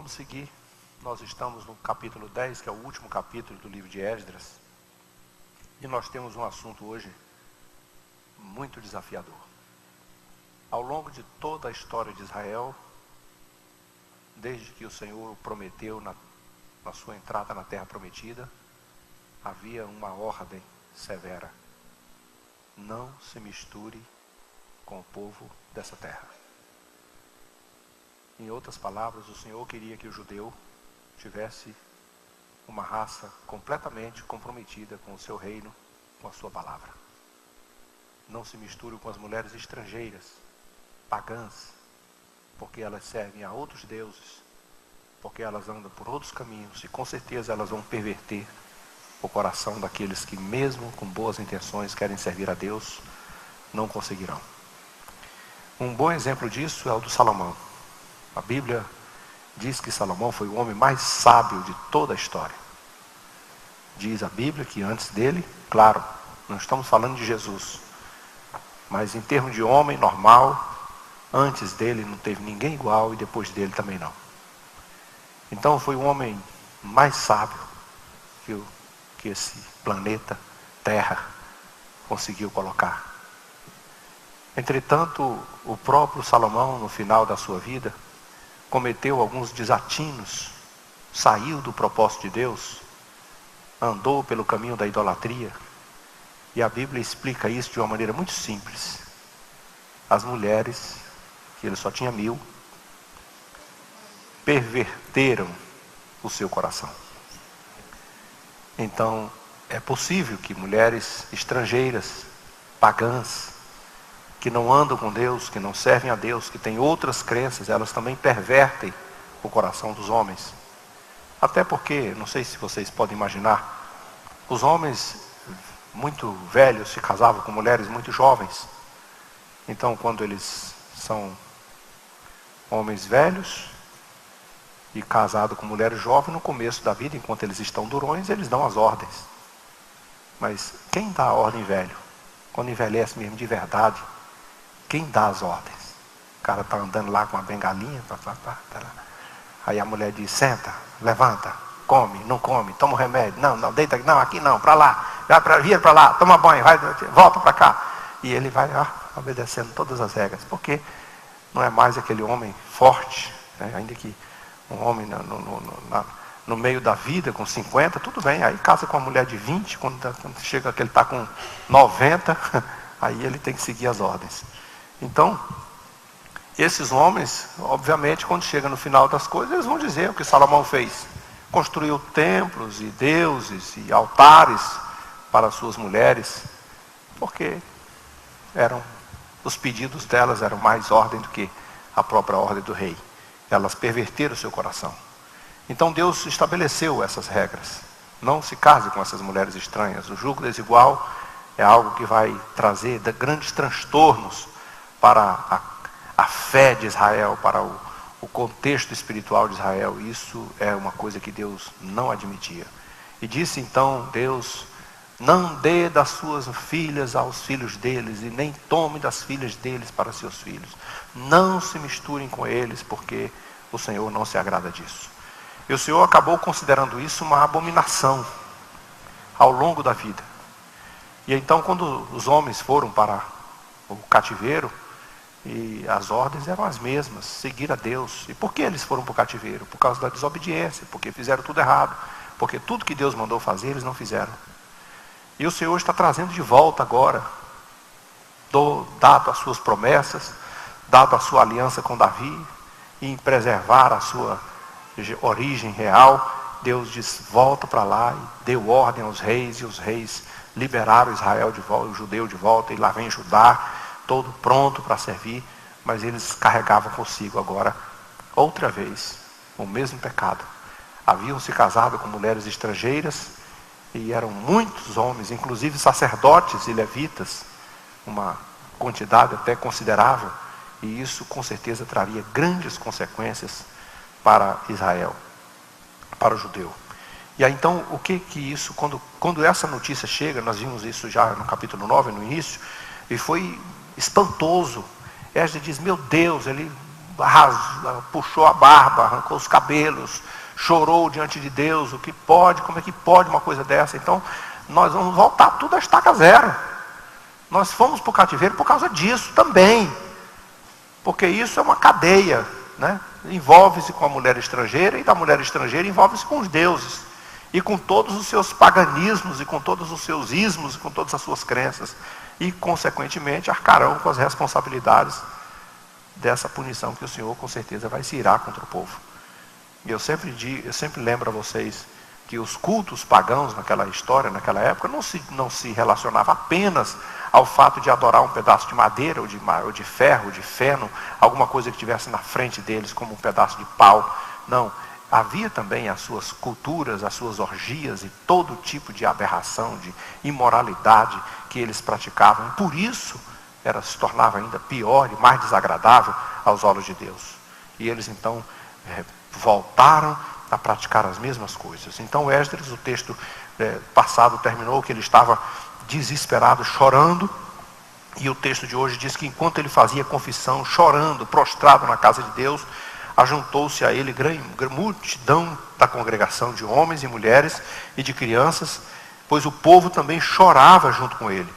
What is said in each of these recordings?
Vamos seguir. Nós estamos no capítulo 10, que é o último capítulo do livro de Esdras. E nós temos um assunto hoje muito desafiador. Ao longo de toda a história de Israel, desde que o Senhor prometeu na sua entrada na terra prometida, havia uma ordem severa: não se misture com o povo dessa terra. Em outras palavras, o Senhor queria que o judeu tivesse uma raça completamente comprometida com o seu reino, com a sua palavra. Não se misture com as mulheres estrangeiras, pagãs, porque elas servem a outros deuses, porque elas andam por outros caminhos, e com certeza elas vão perverter o coração daqueles que, mesmo com boas intenções, querem servir a Deus, não conseguirão. Um bom exemplo disso é o do Salomão. A Bíblia diz que Salomão foi o homem mais sábio de toda a história. Diz a Bíblia que antes dele, claro, não estamos falando de Jesus, mas em termos de homem normal, antes dele não teve ninguém igual e depois dele também não. Então foi o homem mais sábio que esse planeta Terra conseguiu colocar. Entretanto, o próprio Salomão, no final da sua vida, cometeu alguns desatinos, saiu do propósito de Deus, andou pelo caminho da idolatria, e a Bíblia explica isso de uma maneira muito simples. As mulheres, que ele só tinha 1000, perverteram o seu coração. Então, é possível que mulheres estrangeiras, pagãs, que não andam com Deus, que não servem a Deus, que têm outras crenças, elas também pervertem o coração dos homens. Até porque, não sei se vocês podem imaginar, os homens muito velhos se casavam com mulheres muito jovens. Então, quando eles são homens velhos e casados com mulheres jovens, no começo da vida, enquanto eles estão durões, eles dão as ordens. Mas quem dá a ordem velho? Quando envelhece mesmo de verdade, quem dá as ordens? O cara está andando lá com uma bengalinha, aí a mulher diz: senta, levanta, come, não come, toma um remédio, não, deita, não, aqui não, para lá, vira para lá, toma banho, vai, volta para cá. E ele vai obedecendo todas as regras, porque não é mais aquele homem forte, né? Ainda que um homem no meio da vida, com 50, tudo bem, aí casa com uma mulher de 20, quando chega que ele está com 90, aí ele tem que seguir as ordens. Então, esses homens, obviamente, quando chega no final das coisas, eles vão dizer o que Salomão fez. Construiu templos e deuses e altares para suas mulheres, porque os pedidos delas eram mais ordem do que a própria ordem do rei. Elas perverteram o seu coração. Então Deus estabeleceu essas regras. Não se case com essas mulheres estranhas. O jugo desigual é algo que vai trazer grandes transtornos para a fé de Israel, para o contexto espiritual de Israel. Isso é uma coisa que Deus não admitia. E disse então Deus: não dê das suas filhas aos filhos deles, e nem tome das filhas deles para seus filhos. Não se misturem com eles, porque o Senhor não se agrada disso. E o Senhor acabou considerando isso uma abominação ao longo da vida. E então, quando os homens foram para o cativeiro, e as ordens eram as mesmas: seguir a Deus. E por que eles foram para o cativeiro? Por causa da desobediência, porque fizeram tudo errado, porque tudo que Deus mandou fazer, eles não fizeram. E o Senhor está trazendo de volta agora, dado as suas promessas, dado a sua aliança com Davi, e em preservar a sua origem real, Deus diz: volta para lá, e deu ordem aos reis, e os reis liberaram Israel de volta, o judeu de volta, e lá vem Judá, todo pronto para servir, mas eles carregavam consigo agora, outra vez, o mesmo pecado. Haviam se casado com mulheres estrangeiras, e eram muitos homens, inclusive sacerdotes e levitas, uma quantidade até considerável, e isso com certeza traria grandes consequências para Israel, para o judeu. E aí então, o que isso, quando essa notícia chega, nós vimos isso já no capítulo 9, no início, e foi espantoso. Esdras diz: meu Deus, ele puxou a barba, arrancou os cabelos, chorou diante de Deus. O que pode, como é que pode uma coisa dessa? Então, nós vamos voltar tudo a estaca zero. Nós fomos para o cativeiro por causa disso também. Porque isso é uma cadeia, né? Envolve-se com a mulher estrangeira, e da mulher estrangeira envolve-se com os deuses. E com todos os seus paganismos, e com todos os seus ismos, e com todas as suas crenças. E, consequentemente, arcarão com as responsabilidades dessa punição que o Senhor, com certeza, vai se irar contra o povo. E eu sempre lembro a vocês que os cultos pagãos naquela história, naquela época, não se relacionava apenas ao fato de adorar um pedaço de madeira, ou de ferro, ou de feno, alguma coisa que tivesse na frente deles, como um pedaço de pau. Não, havia também as suas culturas, as suas orgias e todo tipo de aberração, de imoralidade que eles praticavam. E por isso, se tornava ainda pior e mais desagradável aos olhos de Deus. E eles então voltaram a praticar as mesmas coisas. Então Esdras, o texto passado terminou que ele estava desesperado, chorando, e o texto de hoje diz que enquanto ele fazia confissão, chorando, prostrado na casa de Deus, ajuntou-se a ele grande multidão da congregação de homens e mulheres e de crianças, pois o povo também chorava junto com ele.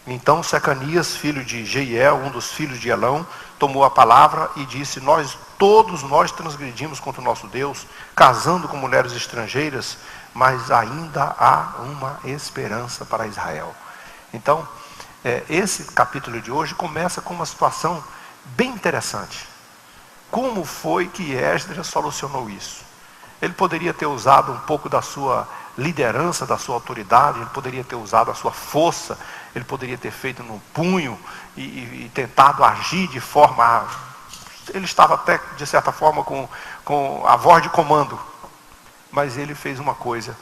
Então Secanias, filho de Jeiel, um dos filhos de Elão, tomou a palavra e disse: todos nós transgredimos contra o nosso Deus, casando com mulheres estrangeiras, mas ainda há uma esperança para Israel. Então, esse capítulo de hoje começa com uma situação bem interessante. Como foi que Esdras solucionou isso? Ele poderia ter usado um pouco da sua liderança, da sua autoridade, ele poderia ter usado a sua força, ele poderia ter feito no punho e tentado agir de forma... Ele estava até, de certa forma, com a voz de comando. Mas ele fez uma coisa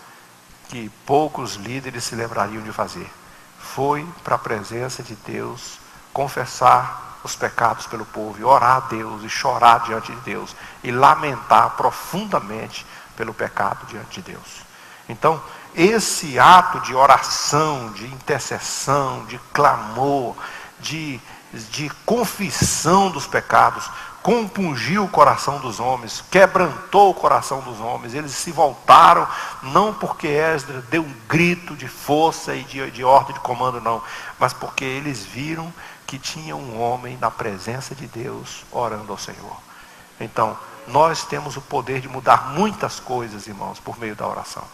que poucos líderes se lembrariam de fazer. Foi para a presença de Deus, confessar os pecados pelo povo, e orar a Deus, e chorar diante de Deus, e lamentar profundamente pelo pecado diante de Deus. Então, esse ato de oração, de intercessão, de clamor, de confissão dos pecados, compungiu o coração dos homens, quebrantou o coração dos homens. Eles se voltaram, não porque Esdras deu um grito de força e de ordem de comando, não, mas porque eles viram que tinha um homem na presença de Deus orando ao Senhor. Então, nós temos o poder de mudar muitas coisas, irmãos, por meio da oração.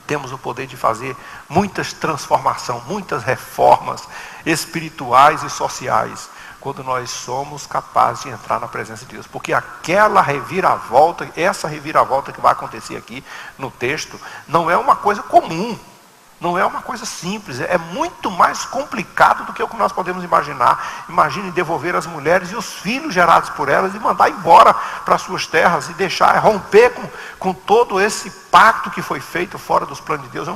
Temos o poder de fazer muitas transformações, muitas reformas espirituais e sociais, quando nós somos capazes de entrar na presença de Deus. Porque aquela reviravolta, essa reviravolta que vai acontecer aqui no texto, não é uma coisa comum, não é uma coisa simples, é muito mais complicado do que o que nós podemos imaginar. Imagine devolver as mulheres e os filhos gerados por elas e mandar embora para suas terras e deixar, romper com todo esse pacto que foi feito fora dos planos de Deus.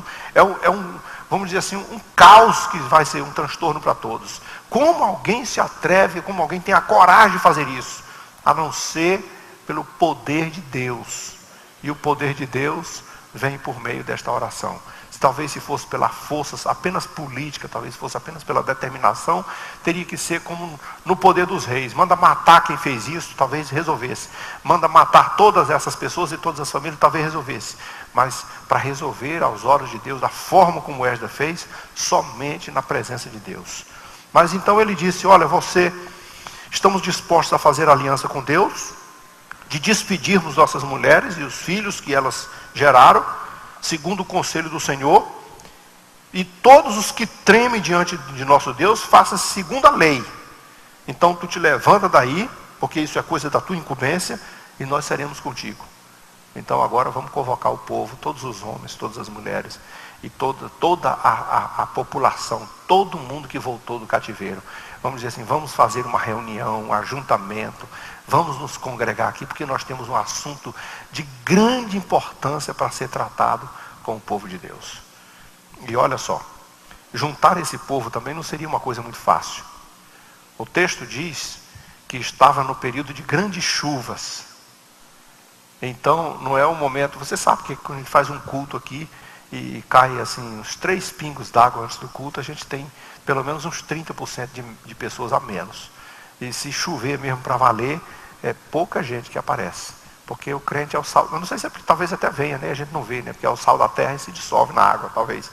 Vamos dizer assim, um caos que vai ser um transtorno para todos. Como alguém se atreve, como alguém tem a coragem de fazer isso? A não ser pelo poder de Deus. E o poder de Deus vem por meio desta oração. Talvez se fosse pela força apenas política, talvez fosse apenas pela determinação, teria que ser como no poder dos reis. Manda matar quem fez isso, talvez resolvesse. Manda matar todas essas pessoas e todas as famílias, talvez resolvesse. Mas para resolver aos olhos de Deus, da forma como Esdras fez, somente na presença de Deus. Mas então ele disse: olha, estamos dispostos a fazer aliança com Deus, de despedirmos nossas mulheres e os filhos que elas geraram, segundo o conselho do Senhor, e todos os que tremem diante de nosso Deus, façam segundo a lei. Então tu te levanta daí, porque isso é coisa da tua incumbência, e nós seremos contigo. Então agora vamos convocar o povo, todos os homens, todas as mulheres, e toda a população, todo mundo que voltou do cativeiro. Vamos dizer assim, vamos fazer uma reunião, um ajuntamento, vamos nos congregar aqui, porque nós temos um assunto de grande importância para ser tratado com o povo de Deus. E olha só, juntar esse povo também não seria uma coisa muito fácil. O texto diz que estava no período de grandes chuvas. Então não é o momento, você sabe que quando a gente faz um culto aqui e cai assim uns 3 pingos d'água antes do culto, a gente tem pelo menos uns 30% de pessoas a menos. E se chover mesmo para valer, é pouca gente que aparece. Porque o crente é o sal, eu não sei se é porque talvez até venha, né? A gente não vê, né? Porque é o sal da terra e se dissolve na água, talvez.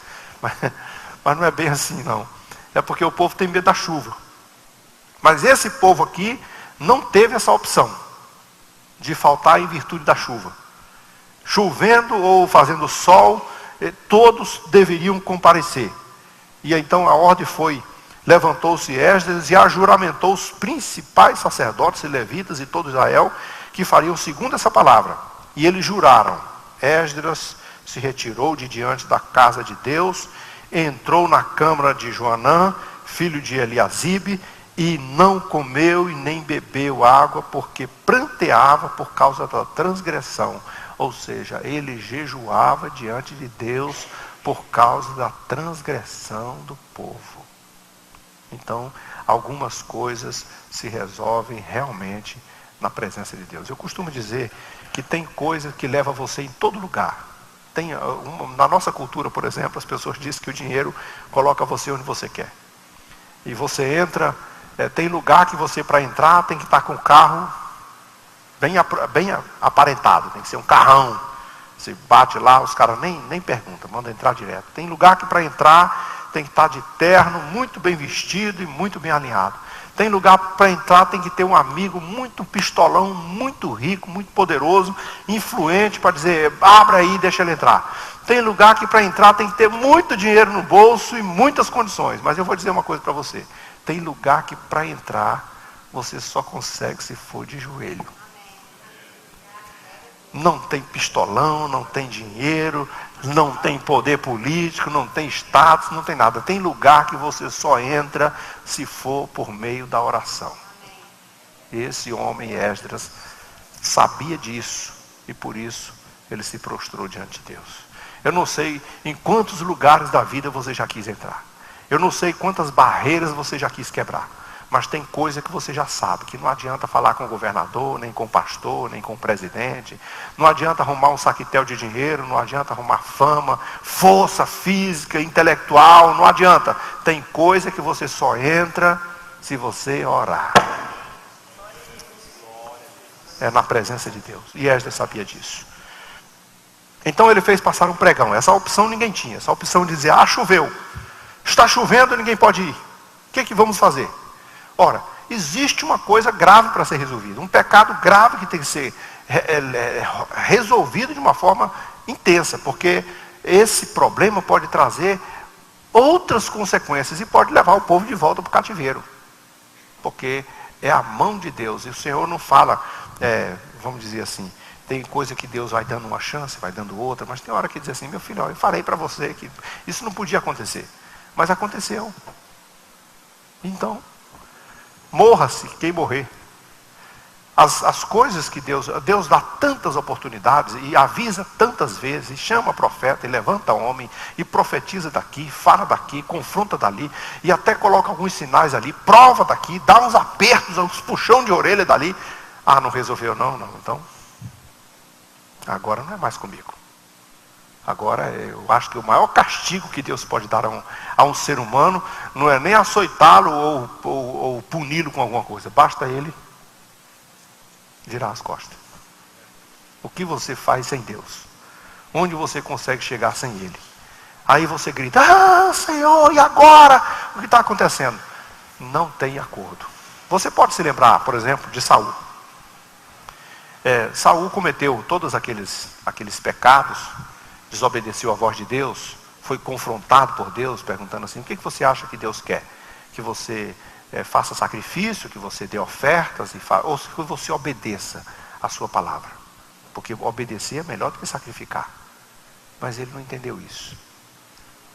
Mas não é bem assim, não. É porque o povo tem medo da chuva. Mas esse povo aqui não teve essa opção de faltar em virtude da chuva. Chovendo ou fazendo sol, todos deveriam comparecer. E então a ordem foi: levantou-se Esdras e ajuramentou os principais sacerdotes e levitas e todo Israel, que fariam segundo essa palavra. E eles juraram. Esdras se retirou de diante da casa de Deus, entrou na câmara de Joanã, filho de Eliasibe, e não comeu e nem bebeu água, porque pranteava por causa da transgressão. Ou seja, ele jejuava diante de Deus por causa da transgressão do povo. Então, algumas coisas se resolvem realmente na presença de Deus. Eu costumo dizer que tem coisa que leva você em todo lugar. Na nossa cultura, por exemplo, as pessoas dizem que o dinheiro coloca você onde você quer. E você entra, tem lugar que você, para entrar, tem que estar com o carro bem aparentado, tem que ser um carrão. Você bate lá, os caras nem perguntam, mandam entrar direto. Tem lugar que para entrar tem que estar de terno, muito bem vestido e muito bem alinhado. Tem lugar para entrar, tem que ter um amigo muito pistolão, muito rico, muito poderoso, influente, para dizer: abra aí, deixa ele entrar. Tem lugar que para entrar tem que ter muito dinheiro no bolso e muitas condições. Mas eu vou dizer uma coisa para você: tem lugar que para entrar você só consegue se for de joelho. Não tem pistolão, não tem dinheiro, não tem poder político, não tem status, não tem nada. Tem lugar que você só entra se for por meio da oração. Esse homem, Esdras, sabia disso e por isso ele se prostrou diante de Deus. Eu não sei em quantos lugares da vida você já quis entrar. Eu não sei quantas barreiras você já quis quebrar. Mas tem coisa que você já sabe, que não adianta falar com o governador, nem com o pastor, nem com o presidente. Não adianta arrumar um saquetel de dinheiro, não adianta arrumar fama, força física, intelectual, não adianta. Tem coisa que você só entra se você orar. É na presença de Deus. E Esdras sabia disso. Então ele fez passar um pregão. Essa opção ninguém tinha. Essa opção de dizer: choveu. Está chovendo, ninguém pode ir. O que vamos fazer? Ora, existe uma coisa grave para ser resolvida, um pecado grave que tem que ser resolvido de uma forma intensa, porque esse problema pode trazer outras consequências e pode levar o povo de volta para o cativeiro, porque é a mão de Deus, e o Senhor não fala, vamos dizer assim, tem coisa que Deus vai dando uma chance, vai dando outra, mas tem hora que diz assim: meu filho, eu falei para você que isso não podia acontecer, mas aconteceu. Então, morra-se quem morrer. As coisas que Deus dá tantas oportunidades e avisa tantas vezes, e chama profeta, e levanta homem, e profetiza daqui, fala daqui, confronta dali, e até coloca alguns sinais ali, prova daqui, dá uns apertos, uns puxão de orelha dali. Não resolveu não, então agora não é mais comigo. Agora eu acho que o maior castigo que Deus pode dar a um ser humano não é nem açoitá-lo ou puni-lo com alguma coisa. Basta ele virar as costas. O que você faz sem Deus? Onde você consegue chegar sem Ele? Aí você grita: Senhor, e agora? O que está acontecendo? Não tem acordo. Você pode se lembrar, por exemplo, de Saul. Saul cometeu todos aqueles pecados, desobedeceu a voz de Deus, foi confrontado por Deus, perguntando assim: o que você acha que Deus quer? Que você faça sacrifício, que você dê ofertas, ou que você obedeça a sua palavra? Porque obedecer é melhor do que sacrificar. Mas ele não entendeu isso.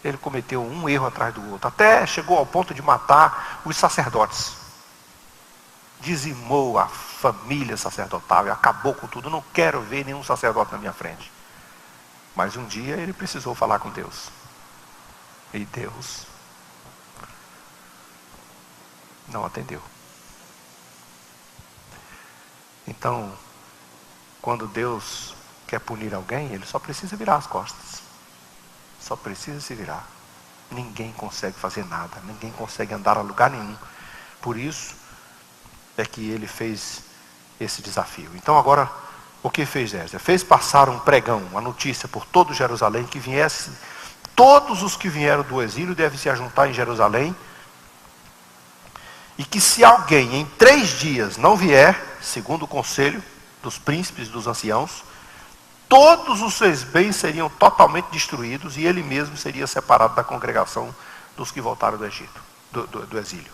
Ele cometeu um erro atrás do outro, até chegou ao ponto de matar os sacerdotes. Dizimou a família sacerdotal e acabou com tudo. Não quero ver nenhum sacerdote na minha frente. Mas um dia ele precisou falar com Deus. E Deus não atendeu. Então, quando Deus quer punir alguém, ele só precisa virar as costas. Só precisa se virar. Ninguém consegue fazer nada. Ninguém consegue andar a lugar nenhum. Por isso é que ele fez esse desafio. Então agora, o que fez Esdras? Fez passar um pregão, uma notícia por todo Jerusalém, que viesse, todos os que vieram do exílio devem se ajuntar em Jerusalém, e que se alguém em 3 dias não vier, segundo o conselho dos príncipes, dos anciãos, todos os seus bens seriam totalmente destruídos, e ele mesmo seria separado da congregação dos que voltaram do Egito, do exílio.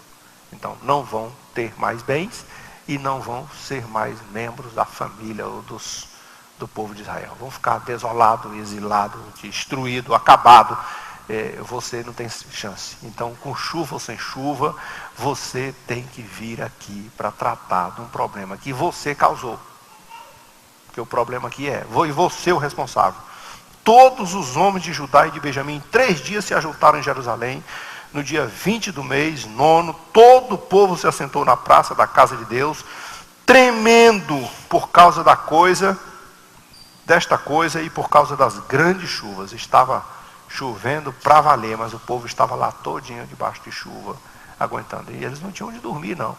Então não vão ter mais bens, e não vão ser mais membros da família ou do povo de Israel. Vão ficar desolados, exilados, destruídos, acabados. Você não tem chance. Então, com chuva ou sem chuva, você tem que vir aqui para tratar de um problema que você causou. Porque o problema aqui e você o responsável. Todos os homens de Judá e de Benjamim, em 3 dias se ajuntaram em Jerusalém. No dia 20 do mês, 9, todo o povo se assentou na praça da casa de Deus, tremendo por causa desta coisa e por causa das grandes chuvas. Estava chovendo para valer, mas o povo estava lá todinho debaixo de chuva, aguentando. E eles não tinham onde dormir, não. O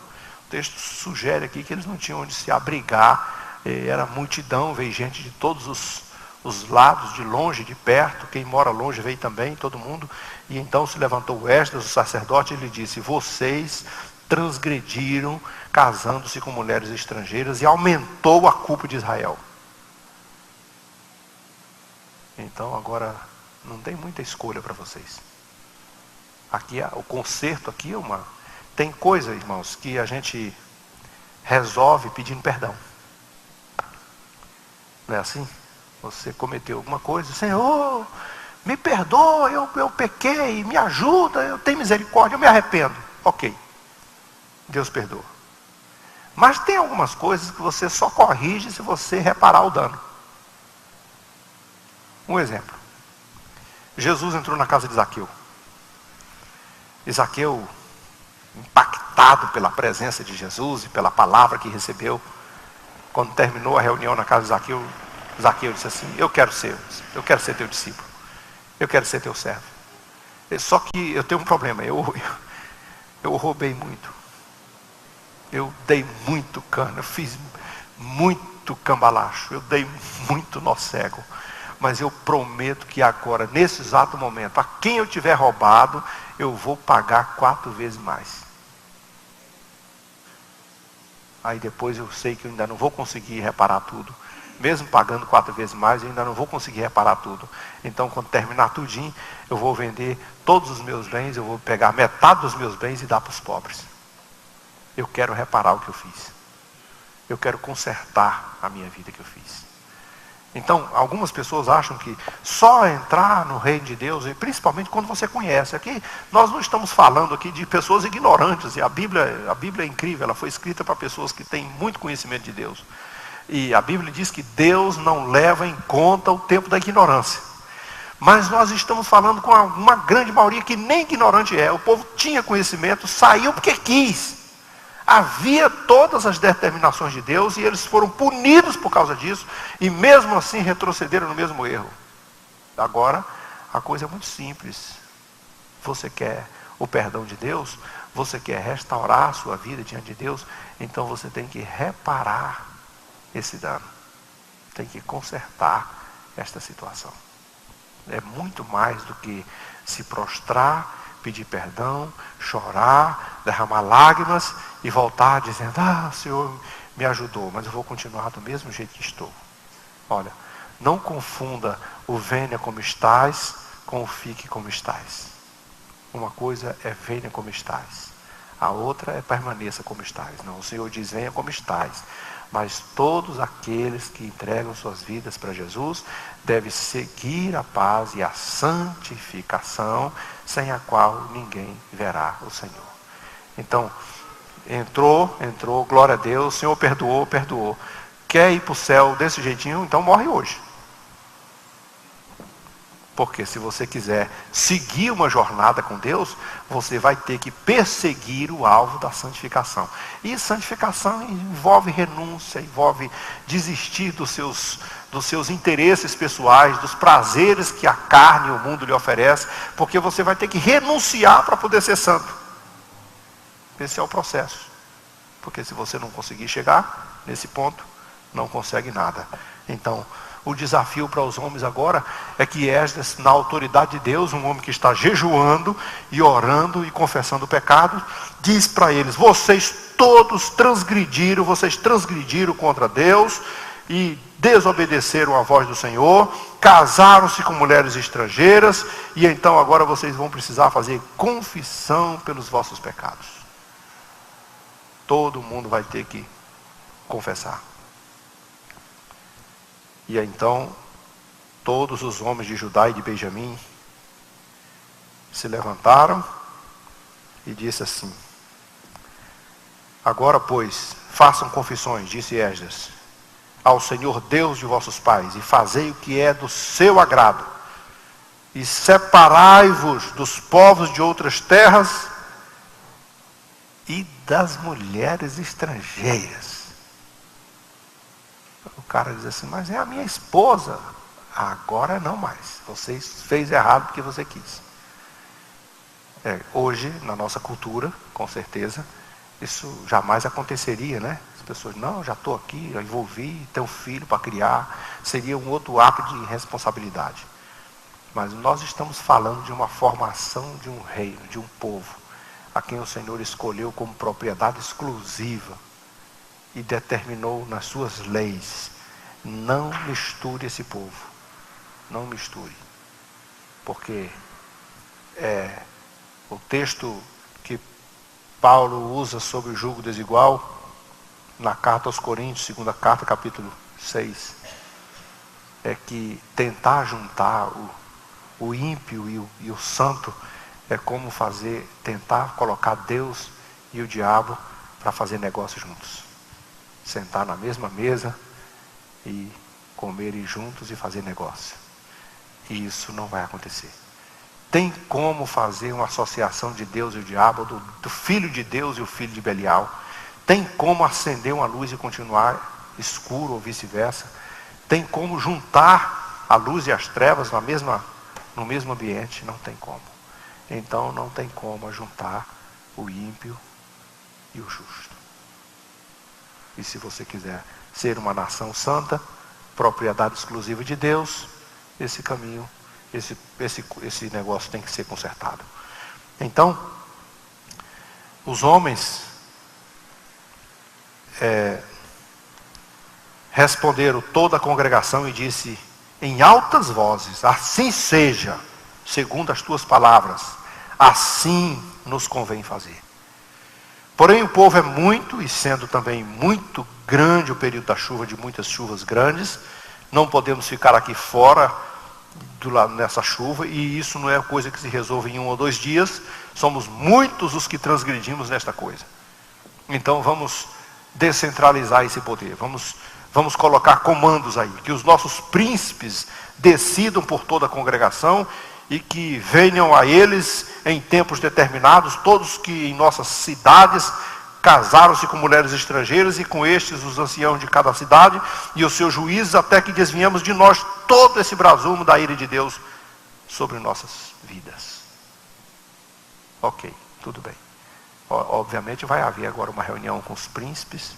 texto sugere aqui que eles não tinham onde se abrigar. Era multidão, veio gente de todos os lados, de longe, de perto. Quem mora longe veio também, todo mundo. E então se levantou Esdras, o sacerdote, e lhe disse: vocês transgrediram casando-se com mulheres estrangeiras, e aumentou a culpa de Israel. Então agora não tem muita escolha para vocês. Aqui o conserto aqui tem coisa, irmãos, que a gente resolve pedindo perdão. Não é assim? Você cometeu alguma coisa, Senhor, me perdoa, eu pequei, me ajuda, eu tenho misericórdia, eu me arrependo. Ok, Deus perdoa. Mas tem algumas coisas que você só corrige se você reparar o dano. Um exemplo. Jesus entrou na casa de Zaqueu. E Zaqueu, impactado pela presença de Jesus e pela palavra que recebeu, quando terminou a reunião na casa de Zaqueu, Zaqueu disse assim: eu quero ser teu discípulo, eu quero ser teu servo. Só que eu tenho um problema, eu roubei muito, eu dei muito cano, eu fiz muito cambalacho, eu dei muito nó cego, mas eu prometo que agora, nesse exato momento, a quem eu tiver roubado, eu vou pagar 4 vezes mais. Aí depois eu sei que eu ainda não vou conseguir reparar tudo. Mesmo pagando 4 vezes mais, eu ainda não vou conseguir reparar tudo. Então, quando terminar tudinho, eu vou vender todos os meus bens, eu vou pegar metade dos meus bens e dar para os pobres. Eu quero reparar o que eu fiz. Eu quero consertar a minha vida que eu fiz. Então, algumas pessoas acham que só entrar no reino de Deus, e principalmente quando você conhece. Aqui, nós não estamos falando aqui de pessoas ignorantes, e a Bíblia é incrível, ela foi escrita para pessoas que têm muito conhecimento de Deus. E a Bíblia diz que Deus não leva em conta o tempo da ignorância. Mas nós estamos falando com uma grande maioria que nem ignorante é. O povo tinha conhecimento, saiu porque quis. Havia todas as determinações de Deus e eles foram punidos por causa disso. E mesmo assim retrocederam no mesmo erro. Agora, a coisa é muito simples. Você quer o perdão de Deus? Você quer restaurar a sua vida diante de Deus? Então você tem que reparar esse dano. Tem que consertar esta situação. É muito mais do que se prostrar, pedir perdão, chorar, derramar lágrimas e voltar dizendo: o Senhor me ajudou, mas eu vou continuar do mesmo jeito que estou. Olha, não confunda o venha como estás com o fique como estás. Uma coisa é venha como estás, a outra é permaneça como estás. Não, o Senhor diz: venha como estás. Mas todos aqueles que entregam suas vidas para Jesus devem seguir a paz e a santificação, sem a qual ninguém verá o Senhor. Então, entrou, glória a Deus, o Senhor perdoou. Quer ir para o céu desse jeitinho? Então morre hoje. Porque se você quiser seguir uma jornada com Deus, você vai ter que perseguir o alvo da santificação. E santificação envolve renúncia, envolve desistir dos seus interesses pessoais, dos prazeres que a carne e o mundo lhe oferece, porque você vai ter que renunciar para poder ser santo. Esse é o processo. Porque se você não conseguir chegar nesse ponto, não consegue nada. Então, o desafio para os homens agora é que Esdras, na autoridade de Deus, um homem que está jejuando e orando e confessando o pecado, diz para eles: vocês todos transgrediram contra Deus e desobedeceram à voz do Senhor, casaram-se com mulheres estrangeiras, e então agora vocês vão precisar fazer confissão pelos vossos pecados. Todo mundo vai ter que confessar. E então, todos os homens de Judá e de Benjamim se levantaram e disse assim: agora, pois, façam confissões, disse Esdras, ao Senhor Deus de vossos pais, e fazei o que é do seu agrado, e separai-vos dos povos de outras terras e das mulheres estrangeiras. O cara diz assim: mas é a minha esposa. Agora não mais. Você fez errado porque você quis. Hoje, na nossa cultura, com certeza, isso jamais aconteceria, né? As pessoas: não, já estou aqui, já envolvi, tenho um filho para criar. Seria um outro ato de responsabilidade. Mas nós estamos falando de uma formação de um reino, de um povo, a quem o Senhor escolheu como propriedade exclusiva e determinou nas suas leis: não misture esse povo, não misture, porque o texto que Paulo usa sobre o jugo desigual na carta aos Coríntios, segunda carta, capítulo 6, é que tentar juntar o ímpio e o santo é como tentar colocar Deus e o diabo para fazer negócio juntos. Sentar na mesma mesa e comerem juntos e fazer negócio. E isso não vai acontecer. Tem como fazer uma associação de Deus e o diabo, do filho de Deus e o filho de Belial. Tem como acender uma luz e continuar escuro ou vice-versa. Tem como juntar a luz e as trevas no mesmo ambiente. Não tem como. Então não tem como juntar o ímpio e o justo. E se você quiser ser uma nação santa, propriedade exclusiva de Deus, esse caminho, esse negócio tem que ser consertado. Então, os homens responderam toda a congregação e disse em altas vozes: assim seja, segundo as tuas palavras, assim nos convém fazer. Porém o povo é muito, e sendo também muito grande o período da chuva, de muitas chuvas grandes, não podemos ficar aqui fora nessa chuva, e isso não é coisa que se resolve em 1 ou 2 dias. Somos muitos os que transgredimos nesta coisa. Então vamos descentralizar esse poder, vamos colocar comandos aí, que os nossos príncipes decidam por toda a congregação, e que venham a eles em tempos determinados todos que em nossas cidades casaram-se com mulheres estrangeiras, e com estes os anciãos de cada cidade e os seus juízes, até que desviemos de nós todo esse brasume da ira de Deus sobre nossas vidas. Ok, tudo bem. Obviamente vai haver agora uma reunião com os príncipes,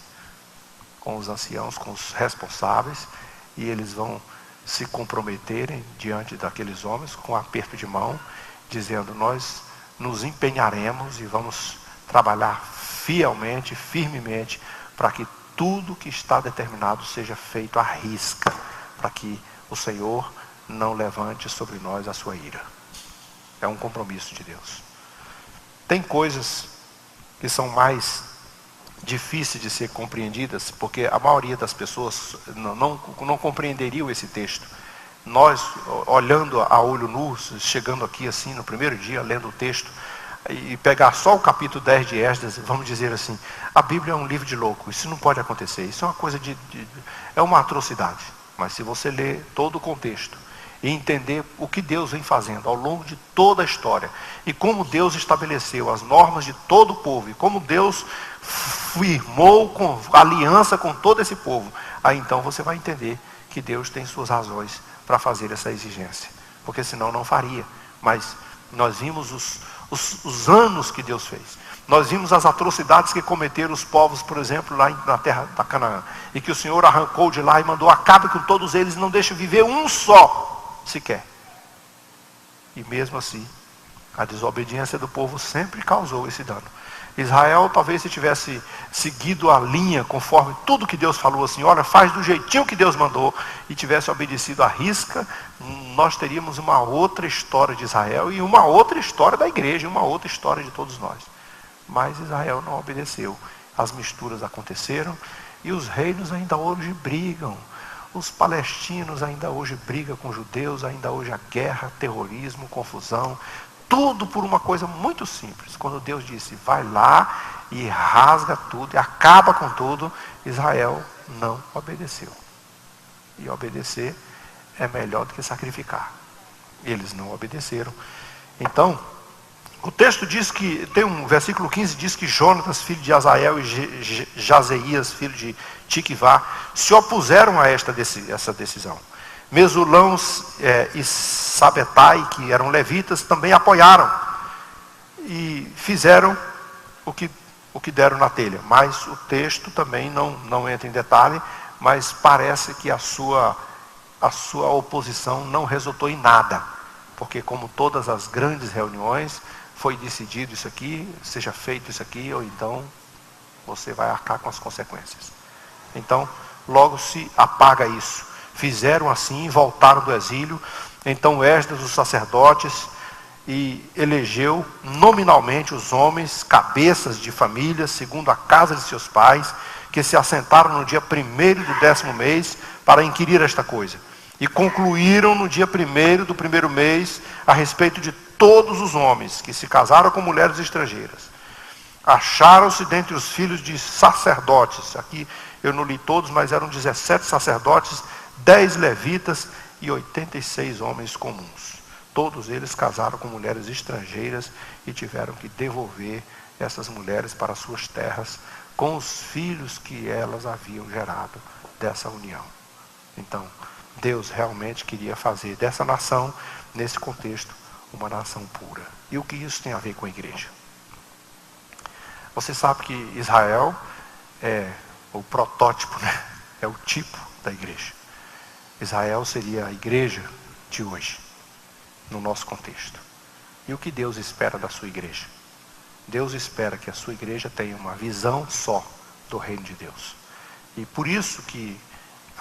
com os anciãos, com os responsáveis, e eles vão se comprometerem diante daqueles homens com um aperto de mão, dizendo: nós nos empenharemos e vamos trabalhar fielmente, firmemente, para que tudo que está determinado seja feito à risca, para que o Senhor não levante sobre nós a sua ira. É um compromisso de Deus. Tem coisas que são mais difíceis de ser compreendidas, porque a maioria das pessoas não compreenderiam esse texto. Nós, olhando a olho nu, chegando aqui assim no primeiro dia, lendo o texto, e pegar só o capítulo 10 de Esdras, vamos dizer assim: a Bíblia é um livro de louco, isso não pode acontecer, isso é uma coisa é uma atrocidade. Mas se você ler todo o contexto e entender o que Deus vem fazendo ao longo de toda a história, e como Deus estabeleceu as normas de todo o povo, e como Deus firmou com aliança com todo esse povo, aí então você vai entender que Deus tem suas razões para fazer essa exigência, porque senão não faria. Mas nós vimos os anos que Deus fez. Nós vimos as atrocidades que cometeram os povos, por exemplo, lá na terra da Canaã. E que o Senhor arrancou de lá e mandou: acabe com todos eles, não deixe viver um só, sequer. E mesmo assim, a desobediência do povo sempre causou esse dano. Israel, talvez se tivesse seguido a linha conforme tudo que Deus falou, assim, olha, faz do jeitinho que Deus mandou, e tivesse obedecido à risca, nós teríamos uma outra história de Israel e uma outra história da igreja, uma outra história de todos nós. Mas Israel não obedeceu. As misturas aconteceram e os reinos ainda hoje brigam. Os palestinos ainda hoje brigam com os judeus, ainda hoje a guerra, terrorismo, confusão. Tudo por uma coisa muito simples. Quando Deus disse, vai lá e rasga tudo e acaba com tudo, Israel não obedeceu. E obedecer é melhor do que sacrificar. Eles não obedeceram. Então, o texto diz que, tem um versículo 15, diz que Jonatas, filho de Azael, e Jazeías, filho de Tiquivá, se opuseram a essa decisão. Mesulão e Sabetai, que eram levitas, também apoiaram e fizeram o que deram na telha. Mas o texto também não entra em detalhe, mas parece que a sua oposição não resultou em nada, porque como todas as grandes reuniões, foi decidido isso aqui, seja feito isso aqui, ou então você vai arcar com as consequências. Então, logo se apaga isso. Fizeram assim, voltaram do exílio. Então Esdras, os sacerdotes, e elegeu nominalmente os homens, cabeças de família, segundo a casa de seus pais, que se assentaram no dia 1º do 10º mês para inquirir esta coisa. E concluíram no dia 1º do 1º mês a respeito de todos os homens que se casaram com mulheres estrangeiras. Acharam-se dentre os filhos de sacerdotes, aqui eu não li todos, mas eram 17 sacerdotes, 10 levitas e 86 homens comuns. Todos eles casaram com mulheres estrangeiras e tiveram que devolver essas mulheres para suas terras com os filhos que elas haviam gerado dessa união. Então, Deus realmente queria fazer dessa nação, nesse contexto, uma nação pura. E o que isso tem a ver com a igreja? Você sabe que Israel é o protótipo, né? É o tipo da igreja. Israel seria a igreja de hoje, no nosso contexto. E o que Deus espera da sua igreja? Deus espera que a sua igreja tenha uma visão só do reino de Deus. E por isso que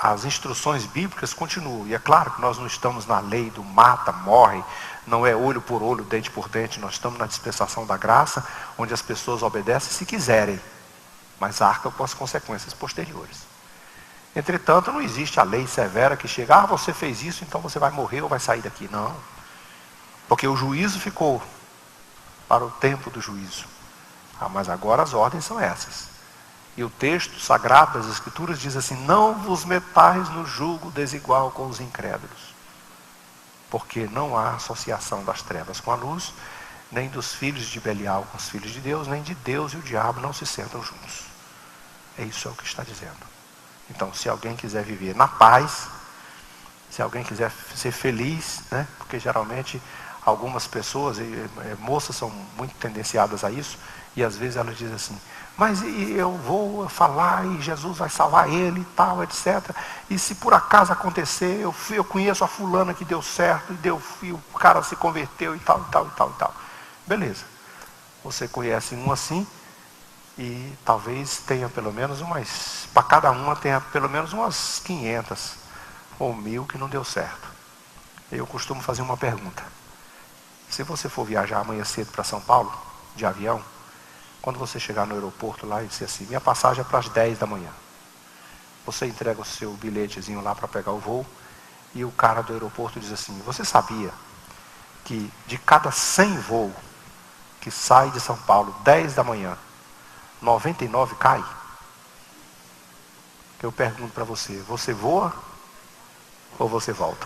as instruções bíblicas continuam. E é claro que nós não estamos na lei do mata, morre, não é olho por olho, dente por dente. Nós estamos na dispensação da graça, onde as pessoas obedecem se quiserem, mas arcam com as consequências posteriores. Entretanto, não existe a lei severa que chega, você fez isso, então você vai morrer ou vai sair daqui. Não. Porque o juízo ficou para o tempo do juízo. Mas agora as ordens são essas. E o texto sagrado das Escrituras diz assim, não vos metais no jugo desigual com os incrédulos. Porque não há associação das trevas com a luz, nem dos filhos de Belial com os filhos de Deus, nem de Deus e o diabo não se sentam juntos. É isso o que está dizendo. Então, se alguém quiser viver na paz, se alguém quiser ser feliz, né? Porque geralmente algumas pessoas, moças são muito tendenciadas a isso, e às vezes elas dizem assim, mas eu vou falar e Jesus vai salvar ele e tal, etc. E se por acaso acontecer, eu conheço a fulana que deu certo, e o cara se converteu e tal, e tal, e tal, e tal. Beleza. Você conhece um assim, e talvez tenha pelo menos para cada uma tenha pelo menos umas 500 ou 1000 que não deu certo. Eu costumo fazer uma pergunta. Se você for viajar amanhã cedo para São Paulo, de avião, quando você chegar no aeroporto lá e dizer assim, minha passagem é para as 10 da manhã. Você entrega o seu bilhetezinho lá para pegar o voo, e o cara do aeroporto diz assim, você sabia que de cada 100 voos que sai de São Paulo 10 da manhã, 99 cai? Eu pergunto para você, você voa ou você volta?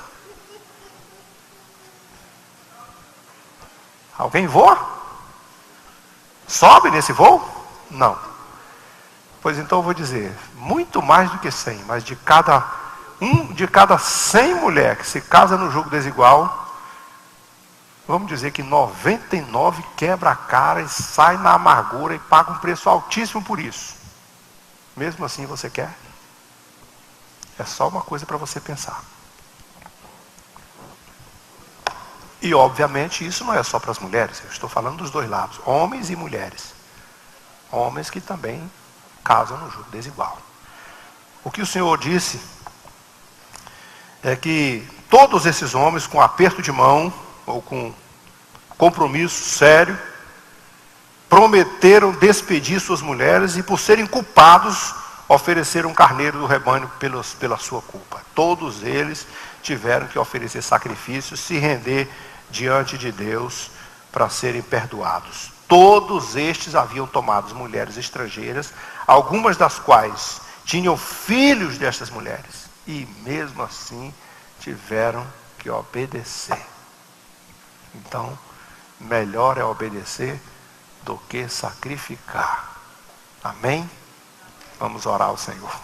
Alguém voa? Sobe nesse voo? Não. Pois então eu vou dizer, muito mais do que 100, mas de cada 100 mulheres que se casa no jugo desigual, vamos dizer que 99 quebra a cara e sai na amargura e paga um preço altíssimo por isso. Mesmo assim você quer? É só uma coisa para você pensar. E obviamente isso não é só para as mulheres, eu estou falando dos dois lados, homens e mulheres. Homens que também casam no jugo desigual. O que o Senhor disse é que todos esses homens com aperto de mão, ou com compromisso sério, prometeram despedir suas mulheres e por serem culpados, ofereceram um carneiro do rebanho pela sua culpa. Todos eles tiveram que oferecer sacrifícios, se render diante de Deus para serem perdoados. Todos estes haviam tomado mulheres estrangeiras, algumas das quais tinham filhos destas mulheres, e mesmo assim tiveram que obedecer. Então, melhor é obedecer do que sacrificar. Amém? Vamos orar ao Senhor.